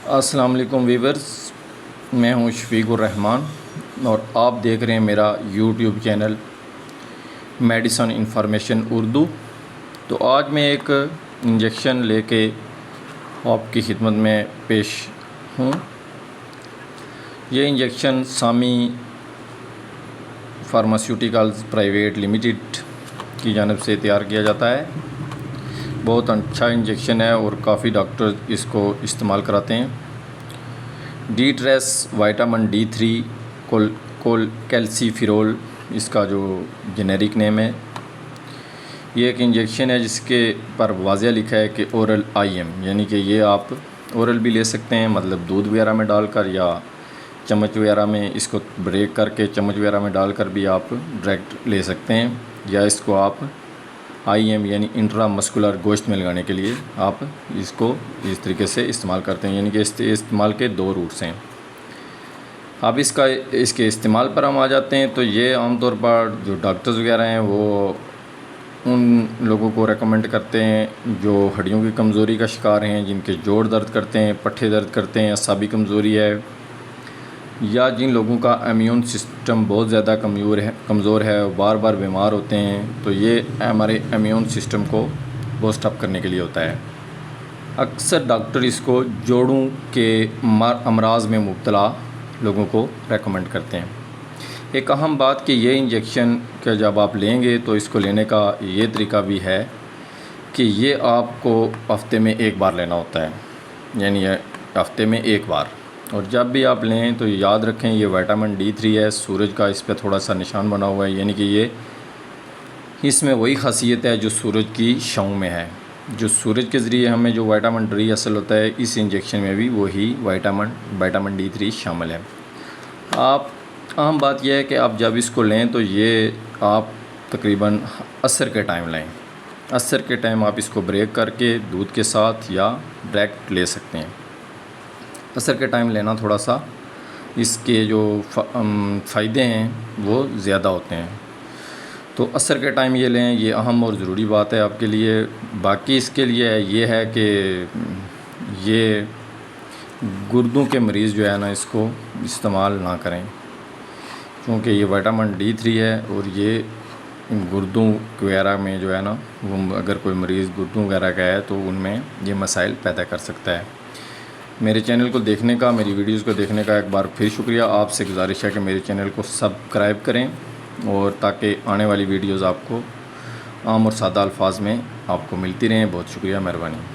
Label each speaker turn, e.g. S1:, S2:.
S1: السلام علیکم ویورز، میں ہوں شفیق الرحمان اور آپ دیکھ رہے ہیں میرا YouTube channel medicine information Urdu. تو آج میں ایک انجیکشن لے کے آپ کی خدمت میں پیش ہوں۔ یہ انجیکشن سامی فارماسیوٹیکلز پرائیویٹ لمیٹڈ کی جانب سے تیار کیا جاتا ہے۔ بہت اچھا انجیکشن ہے اور کافی ڈاکٹر اس کو استعمال کراتے ہیں۔ ڈی ٹریس وائٹامن D3 کیلسی فیرول اس کا جو جنیرک نیم ہے۔ یہ ایک انجیکشن ہے جس کے پر واضح لکھا ہے کہ اورل IM، یعنی کہ یہ آپ اورل بھی لے سکتے ہیں، مطلب دودھ وغیرہ میں ڈال کر یا چمچ وغیرہ میں اس کو بریک کر کے چمچ وغیرہ میں ڈال کر بھی آپ ڈائریکٹ لے سکتے ہیں، یا اس کو آپ IM یعنی انٹرا مسکولر گوشت میں لگانے کے لیے آپ اس کو اس طریقے سے استعمال کرتے ہیں، یعنی کہ استعمال کے دو روٹس ہیں۔ اب اس کے استعمال پر ہم آ جاتے ہیں۔ تو یہ عام طور پر جو ڈاکٹرز وغیرہ ہیں وہ ان لوگوں کو ریکمنڈ کرتے ہیں جو ہڈیوں کی کمزوری کا شکار ہیں، جن کے جوڑ درد کرتے ہیں، پٹھے درد کرتے ہیں، اعصابی کمزوری ہے، یا جن لوگوں کا امیون سسٹم بہت زیادہ کمزور ہے، بار بار بیمار ہوتے ہیں۔ تو یہ ہمارے امیون سسٹم کو بوسٹ اپ کرنے کے لیے ہوتا ہے۔ اکثر ڈاکٹر اس کو جوڑوں کے امراض میں مبتلا لوگوں کو ریکمنڈ کرتے ہیں۔ ایک اہم بات کہ یہ انجیکشن کا جب آپ لیں گے تو اس کو لینے کا یہ طریقہ بھی ہے کہ یہ آپ کو ہفتے میں ایک بار لینا ہوتا ہے، یعنی ہفتے میں ایک بار۔ اور جب بھی آپ لیں تو یاد رکھیں یہ وائٹامن D3 ہے، سورج کا اس پہ تھوڑا سا نشان بنا ہوا ہے، یعنی کہ یہ اس میں وہی خاصیت ہے جو سورج کی شعاؤں میں ہے۔ جو سورج کے ذریعے ہمیں جو وائٹامن D حاصل ہوتا ہے، اس انجیکشن میں بھی وہی وائٹامن D3 شامل ہے۔ اہم بات یہ ہے کہ آپ جب اس کو لیں تو یہ آپ تقریباً عصر کے ٹائم لیں۔ عصر کے ٹائم آپ اس کو بریک کر کے دودھ کے ساتھ یا ڈائریکٹ لے سکتے ہیں۔ عصر کے ٹائم لینا تھوڑا سا اس کے جو فائدے ہیں وہ زیادہ ہوتے ہیں، تو عصر کے ٹائم یہ لیں، یہ اہم اور ضروری بات ہے آپ کے لیے۔ باقی اس کے لیے یہ ہے کہ یہ گردوں کے مریض جو ہے نا اس کو استعمال نہ کریں، کیونکہ یہ وائٹامن D3 ہے اور یہ گردوں وغیرہ میں جو ہے نا وہ اگر کوئی مریض گردوں وغیرہ کا ہے تو ان میں یہ مسائل پیدا کر سکتا ہے۔ میرے چینل کو دیکھنے کا، میری ویڈیوز کو دیکھنے کا ایک بار پھر شکریہ۔ آپ سے گزارش ہے کہ میرے چینل کو سبسکرائب کریں اور تاکہ آنے والی ویڈیوز آپ کو عام اور سادہ الفاظ میں آپ کو ملتی رہیں۔ بہت شکریہ، مہربانی۔